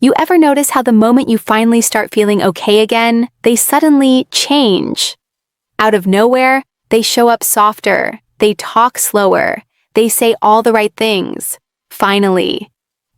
You ever notice how the moment you finally start feeling okay again, they suddenly change? Out of nowhere, they show up softer, they talk slower, they say all the right things. Finally.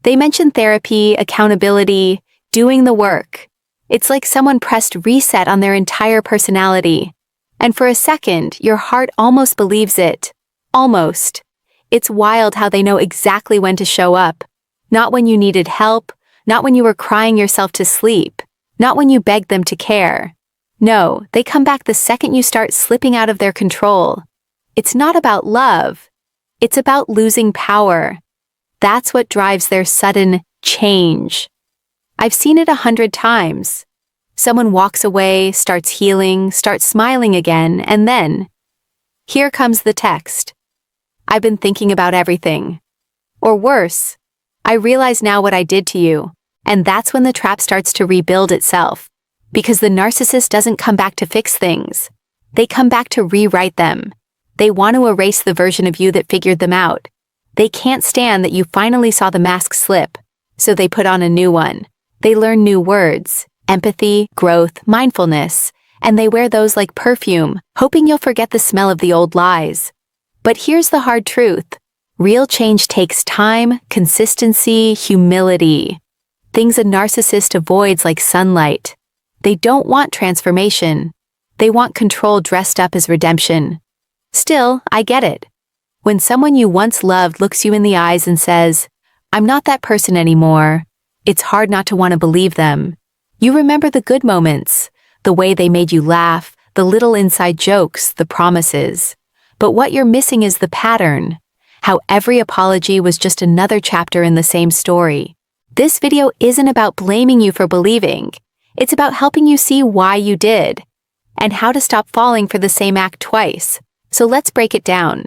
They mention therapy, accountability, doing the work. It's like someone pressed reset on their entire personality. And for a second, your heart almost believes it. Almost. It's wild how they know exactly when to show up. Not when you needed help, not when you were crying yourself to sleep, not when you begged them to care. No, they come back the second you start slipping out of their control. It's not about love. It's about losing power. That's what drives their sudden change. I've seen it 100 times. Someone walks away, starts healing, starts smiling again, and then, here comes the text. I've been thinking about everything. Or worse, I realize now what I did to you, and that's when the trap starts to rebuild itself. Because the narcissist doesn't come back to fix things. They come back to rewrite them. They want to erase the version of you that figured them out. They can't stand that you finally saw the mask slip, so they put on a new one. They learn new words, empathy, growth, mindfulness, and they wear those like perfume, hoping you'll forget the smell of the old lies. But here's the hard truth. Real change takes time, consistency, humility. Things a narcissist avoids like sunlight. They don't want transformation. They want control dressed up as redemption. Still, I get it. When someone you once loved looks you in the eyes and says, "I'm not that person anymore," it's hard not to want to believe them. You remember the good moments, the way they made you laugh, the little inside jokes, the promises. But what you're missing is the pattern. How every apology was just another chapter in the same story. This video isn't about blaming you for believing. It's about helping you see why you did, and how to stop falling for the same act twice. So let's break it down.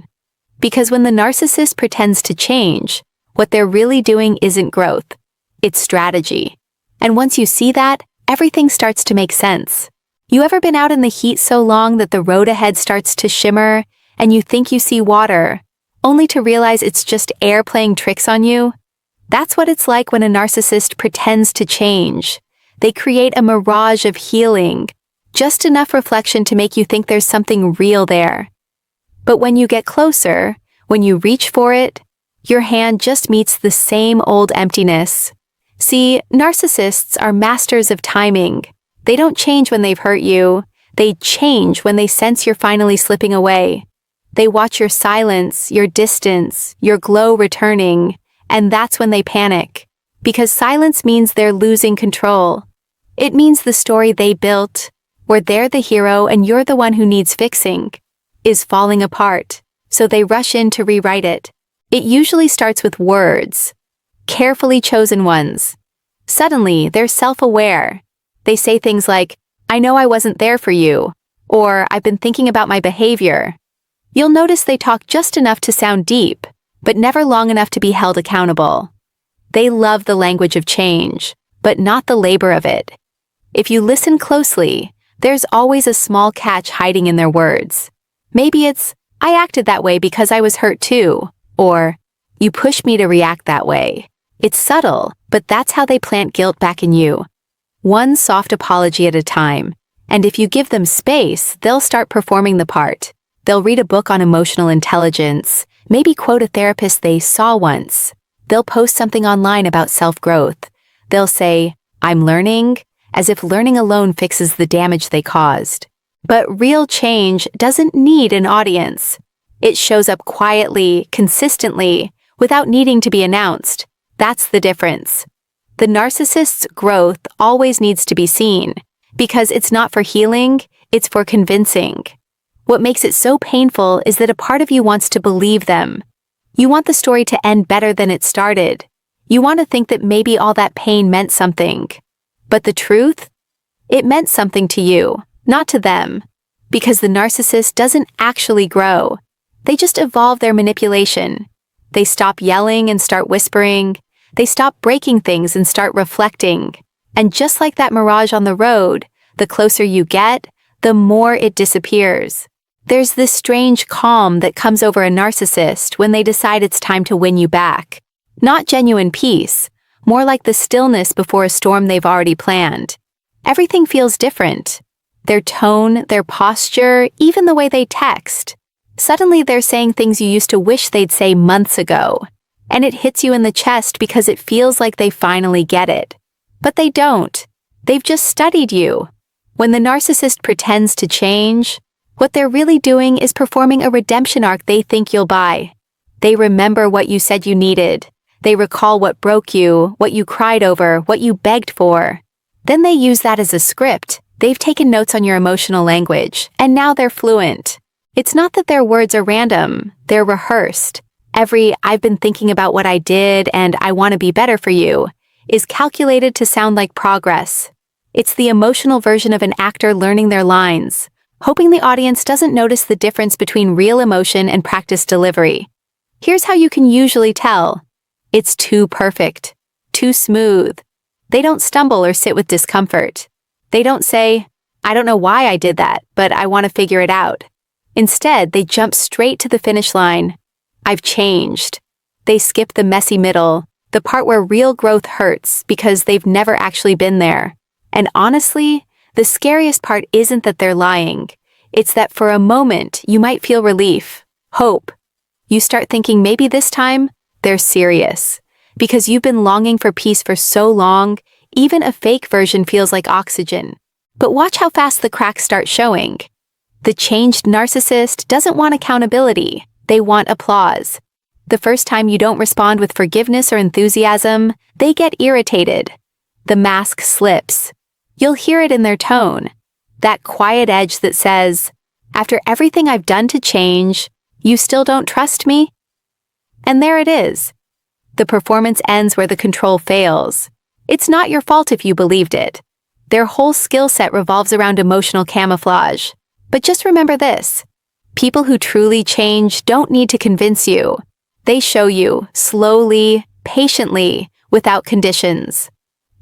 Because when the narcissist pretends to change, what they're really doing isn't growth. It's strategy. And once you see that, everything starts to make sense. You ever been out in the heat so long that the road ahead starts to shimmer, and you think you see water, only to realize it's just air playing tricks on you? That's what it's like when a narcissist pretends to change. They create a mirage of healing, just enough reflection to make you think there's something real there. But when you get closer, when you reach for it, your hand just meets the same old emptiness. See, narcissists are masters of timing. They don't change when they've hurt you. They change when they sense you're finally slipping away. They watch your silence, your distance, your glow returning, and that's when they panic. Because silence means they're losing control. It means the story they built, where they're the hero and you're the one who needs fixing, is falling apart, so they rush in to rewrite it. It usually starts with words, carefully chosen ones. Suddenly, they're self-aware. They say things like, "I know I wasn't there for you," or "I've been thinking about my behavior." You'll notice they talk just enough to sound deep, but never long enough to be held accountable. They love the language of change, but not the labor of it. If you listen closely, there's always a small catch hiding in their words. Maybe it's, "I acted that way because I was hurt too," or "You pushed me to react that way." It's subtle, but that's how they plant guilt back in you. One soft apology at a time, and if you give them space, they'll start performing the part. They'll read a book on emotional intelligence, maybe quote a therapist they saw once. They'll post something online about self-growth. They'll say, "I'm learning," as if learning alone fixes the damage they caused. But real change doesn't need an audience. It shows up quietly, consistently, without needing to be announced. That's the difference. The narcissist's growth always needs to be seen, because it's not for healing, it's for convincing. What makes it so painful is that a part of you wants to believe them. You want the story to end better than it started. You want to think that maybe all that pain meant something. But the truth? It meant something to you, not to them. Because the narcissist doesn't actually grow. They just evolve their manipulation. They stop yelling and start whispering. They stop breaking things and start reflecting. And just like that mirage on the road, the closer you get, the more it disappears. There's this strange calm that comes over a narcissist when they decide it's time to win you back. Not genuine peace, more like the stillness before a storm they've already planned. Everything feels different. Their tone, their posture, even the way they text. Suddenly they're saying things you used to wish they'd say months ago. And it hits you in the chest because it feels like they finally get it. But they don't. They've just studied you. When the narcissist pretends to change, what they're really doing is performing a redemption arc they think you'll buy. They remember what you said you needed. They recall what broke you, what you cried over, what you begged for. Then they use that as a script. They've taken notes on your emotional language, and now they're fluent. It's not that their words are random, they're rehearsed. Every "I've been thinking about what I did and I want to be better for you" is calculated to sound like progress. It's the emotional version of an actor learning their lines, hoping the audience doesn't notice the difference between real emotion and practiced delivery. Here's how you can usually tell. It's too perfect, too smooth. They don't stumble or sit with discomfort. They don't say, "I don't know why I did that, but I want to figure it out." Instead, they jump straight to the finish line. "I've changed." They skip the messy middle, the part where real growth hurts because they've never actually been there. And honestly, the scariest part isn't that they're lying. It's that for a moment, you might feel relief, hope. You start thinking maybe this time, they're serious. Because you've been longing for peace for so long, even a fake version feels like oxygen. But watch how fast the cracks start showing. The changed narcissist doesn't want accountability, they want applause. The first time you don't respond with forgiveness or enthusiasm, they get irritated. The mask slips. You'll hear it in their tone. That quiet edge that says, "After everything I've done to change, you still don't trust me?" And there it is. The performance ends where the control fails. It's not your fault if you believed it. Their whole skill set revolves around emotional camouflage. But just remember this. People who truly change don't need to convince you. They show you, slowly, patiently, without conditions.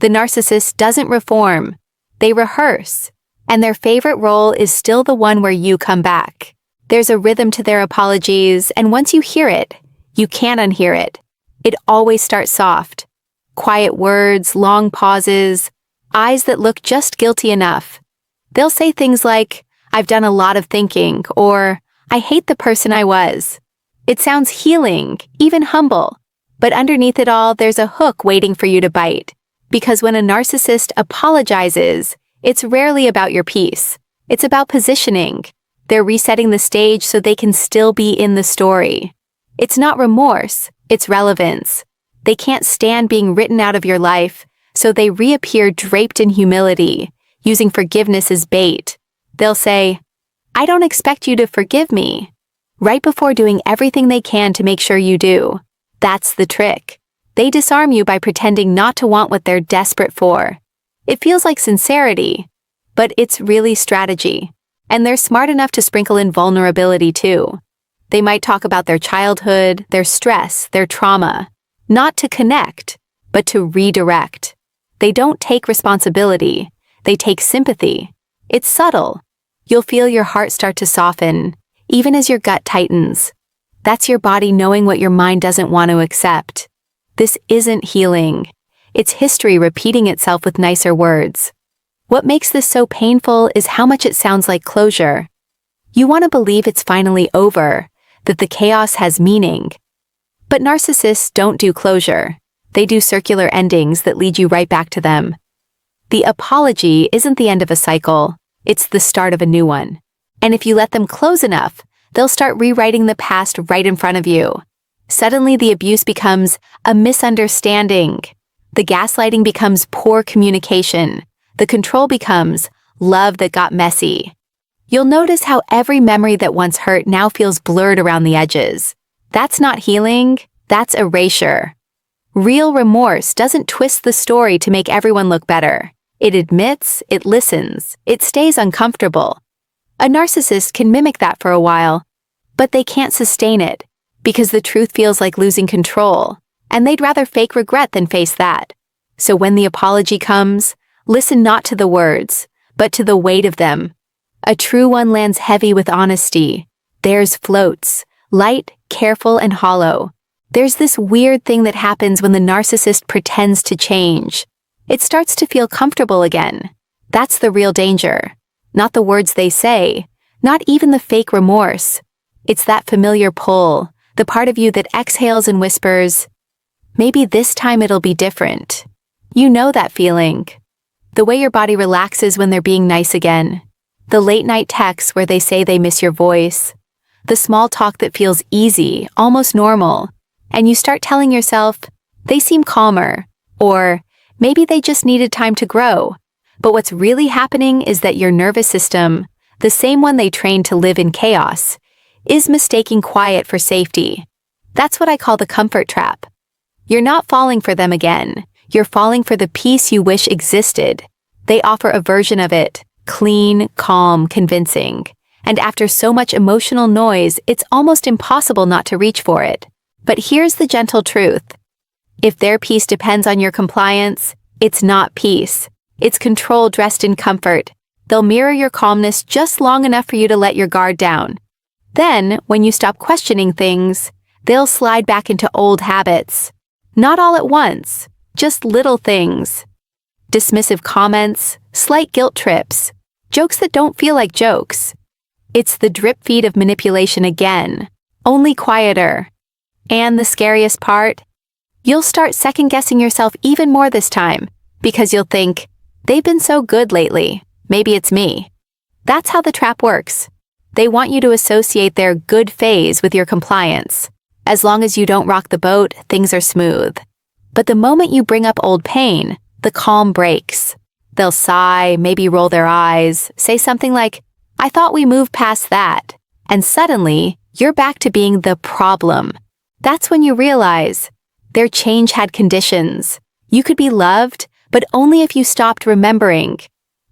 The narcissist doesn't reform. They rehearse. And their favorite role is still the one where you come back. There's a rhythm to their apologies, and once you hear it, you can't unhear it. It always starts soft. Quiet words, long pauses, eyes that look just guilty enough. They'll say things like, "I've done a lot of thinking," or "I hate the person I was." It sounds healing, even humble. But underneath it all, there's a hook waiting for you to bite. Because when a narcissist apologizes, it's rarely about your peace. It's about positioning. They're resetting the stage so they can still be in the story. It's not remorse, it's relevance. They can't stand being written out of your life, so they reappear draped in humility, using forgiveness as bait. They'll say, "I don't expect you to forgive me," right before doing everything they can to make sure you do. That's the trick. They disarm you by pretending not to want what they're desperate for. It feels like sincerity, but it's really strategy. And they're smart enough to sprinkle in vulnerability too. They might talk about their childhood, their stress, their trauma, not to connect, but to redirect. They don't take responsibility, they take sympathy. It's subtle. You'll feel your heart start to soften, even as your gut tightens. That's your body knowing what your mind doesn't want to accept. This isn't healing. It's history repeating itself with nicer words. What makes this so painful is how much it sounds like closure. You want to believe it's finally over, that the chaos has meaning. But narcissists don't do closure. They do circular endings that lead you right back to them. The apology isn't the end of a cycle, it's the start of a new one. And if you let them close enough, they'll start rewriting the past right in front of you. Suddenly the abuse becomes a misunderstanding. The gaslighting becomes poor communication. The control becomes love that got messy. You'll notice how every memory that once hurt now feels blurred around the edges. That's not healing, that's erasure. Real remorse doesn't twist the story to make everyone look better. It admits, it listens, it stays uncomfortable. A narcissist can mimic that for a while, but they can't sustain it, because the truth feels like losing control, and they'd rather fake regret than face that. So when the apology comes, listen not to the words, but to the weight of them. A true one lands heavy with honesty. Theirs floats, light, careful, and hollow. There's this weird thing that happens when the narcissist pretends to change. It starts to feel comfortable again. That's the real danger. Not the words they say, not even the fake remorse. It's that familiar pull, the part of you that exhales and whispers, maybe this time it'll be different. You know that feeling. The way your body relaxes when they're being nice again. The late-night texts where they say they miss your voice. The small talk that feels easy, almost normal. And you start telling yourself, they seem calmer. Or, maybe they just needed time to grow. But what's really happening is that your nervous system, the same one they trained to live in chaos, is mistaking quiet for safety. That's what I call the comfort trap. You're not falling for them again. You're falling for the peace you wish existed. They offer a version of it, clean, calm, convincing. And after so much emotional noise, it's almost impossible not to reach for it. But here's the gentle truth. If their peace depends on your compliance, it's not peace. It's control dressed in comfort. They'll mirror your calmness just long enough for you to let your guard down. Then, when you stop questioning things, they'll slide back into old habits. Not all at once, just little things. Dismissive comments, slight guilt trips, jokes that don't feel like jokes. It's the drip feed of manipulation again, only quieter. And the scariest part? You'll start second-guessing yourself even more this time, because you'll think, they've been so good lately, maybe it's me. That's how the trap works. They want you to associate their good phase with your compliance. As long as you don't rock the boat, things are smooth. But the moment you bring up old pain, the calm breaks. They'll sigh, maybe roll their eyes, say something like, I thought we moved past that. And suddenly, you're back to being the problem. That's when you realize their change had conditions. You could be loved, but only if you stopped remembering.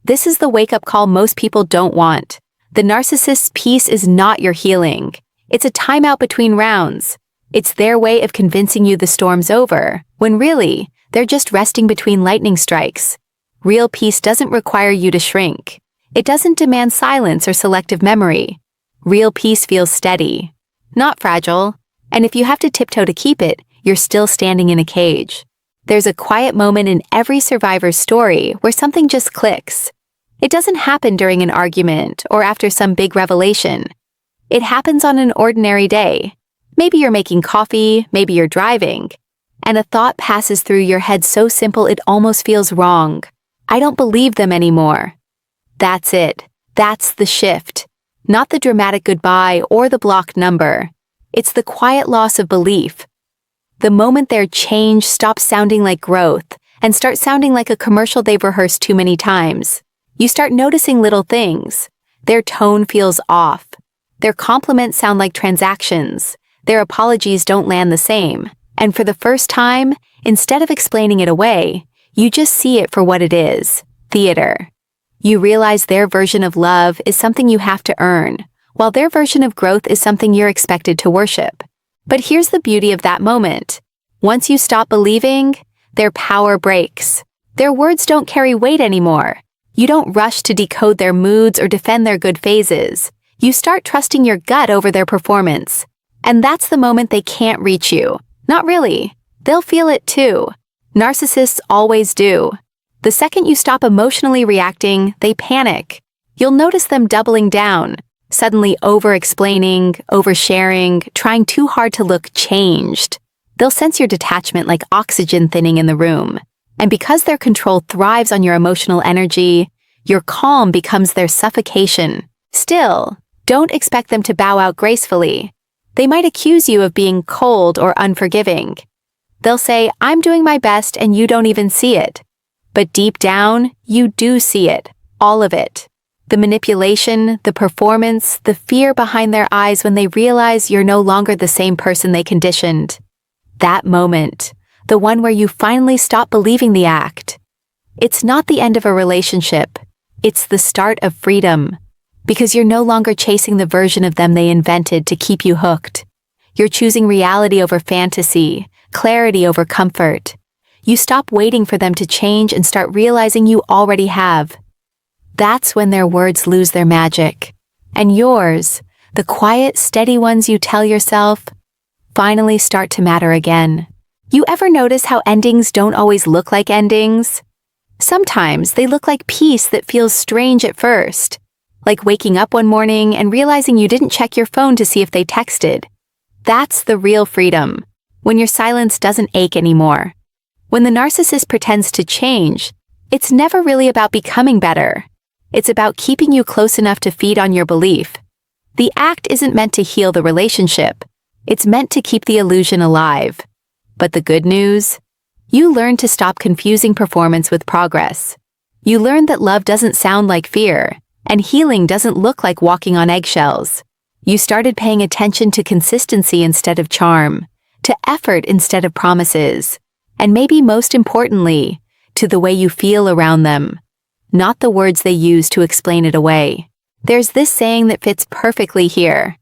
This is the wake-up call most people don't want. The narcissist's peace is not your healing. It's a timeout between rounds. It's their way of convincing you the storm's over, when really, they're just resting between lightning strikes. Real peace doesn't require you to shrink. It doesn't demand silence or selective memory. Real peace feels steady, not fragile, and if you have to tiptoe to keep it, you're still standing in a cage. There's a quiet moment in every survivor's story where something just clicks. It doesn't happen during an argument or after some big revelation. It happens on an ordinary day. Maybe you're making coffee, maybe you're driving, and a thought passes through your head so simple it almost feels wrong. I don't believe them anymore. That's it. That's the shift. Not the dramatic goodbye or the blocked number. It's the quiet loss of belief. The moment their change stops sounding like growth and starts sounding like a commercial they've rehearsed too many times. You start noticing little things. Their tone feels off. Their compliments sound like transactions. Their apologies don't land the same. And for the first time, instead of explaining it away, you just see it for what it is, theater. You realize their version of love is something you have to earn, while their version of growth is something you're expected to worship. But here's the beauty of that moment. Once you stop believing, their power breaks. Their words don't carry weight anymore. You don't rush to decode their moods or defend their good phases. You start trusting your gut over their performance. And that's the moment they can't reach you. Not really. They'll feel it too. Narcissists always do. The second you stop emotionally reacting, they panic. You'll notice them doubling down, suddenly over-explaining, oversharing, trying too hard to look changed. They'll sense your detachment like oxygen thinning in the room. And because their control thrives on your emotional energy, your calm becomes their suffocation. Still, don't expect them to bow out gracefully. They might accuse you of being cold or unforgiving. They'll say, I'm doing my best and you don't even see it. But deep down, you do see it, all of it. The manipulation, the performance, the fear behind their eyes when they realize you're no longer the same person they conditioned. That moment, the one where you finally stop believing the act. It's not the end of a relationship. It's the start of freedom. Because you're no longer chasing the version of them they invented to keep you hooked. You're choosing reality over fantasy, clarity over comfort. You stop waiting for them to change and start realizing you already have. That's when their words lose their magic. And yours, the quiet, steady ones you tell yourself, finally start to matter again. You ever notice how endings don't always look like endings? Sometimes they look like peace that feels strange at first, like waking up one morning and realizing you didn't check your phone to see if they texted. That's the real freedom, when your silence doesn't ache anymore. When the narcissist pretends to change, it's never really about becoming better. It's about keeping you close enough to feed on your belief. The act isn't meant to heal the relationship. It's meant to keep the illusion alive. But the good news? You learn to stop confusing performance with progress. You learn that love doesn't sound like fear, and healing doesn't look like walking on eggshells. You started paying attention to consistency instead of charm, to effort instead of promises, and maybe most importantly, to the way you feel around them, not the words they use to explain it away. There's this saying that fits perfectly here.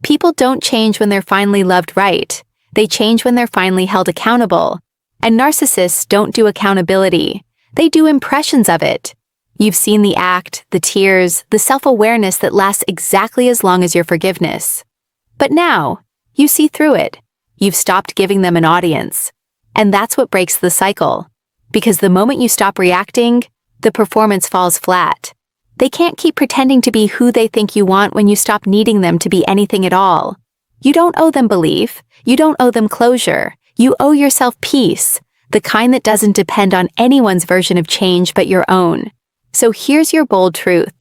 People don't change when they're finally loved right. They change when they're finally held accountable. And narcissists don't do accountability. They do impressions of it. You've seen the act, the tears, the self-awareness that lasts exactly as long as your forgiveness. But now, you see through it. You've stopped giving them an audience. And that's what breaks the cycle. Because the moment you stop reacting, the performance falls flat. They can't keep pretending to be who they think you want when you stop needing them to be anything at all. You don't owe them belief. You don't owe them closure. You owe yourself peace, the kind that doesn't depend on anyone's version of change but your own. So here's your bold truth.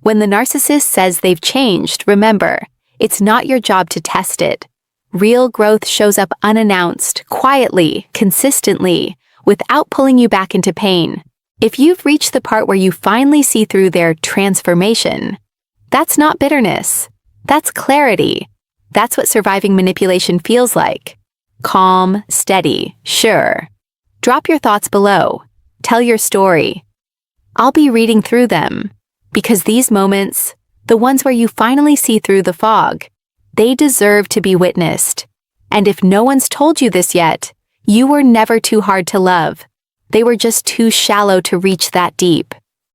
When the narcissist says they've changed, remember, it's not your job to test it. Real growth shows up unannounced, quietly, consistently, without pulling you back into pain. If you've reached the part where you finally see through their transformation, that's not bitterness. That's clarity. That's what surviving manipulation feels like. Calm, steady, sure. Drop your thoughts below. Tell your story. I'll be reading through them. Because these moments, the ones where you finally see through the fog, they deserve to be witnessed. And if no one's told you this yet, you were never too hard to love. They were just too shallow to reach that deep.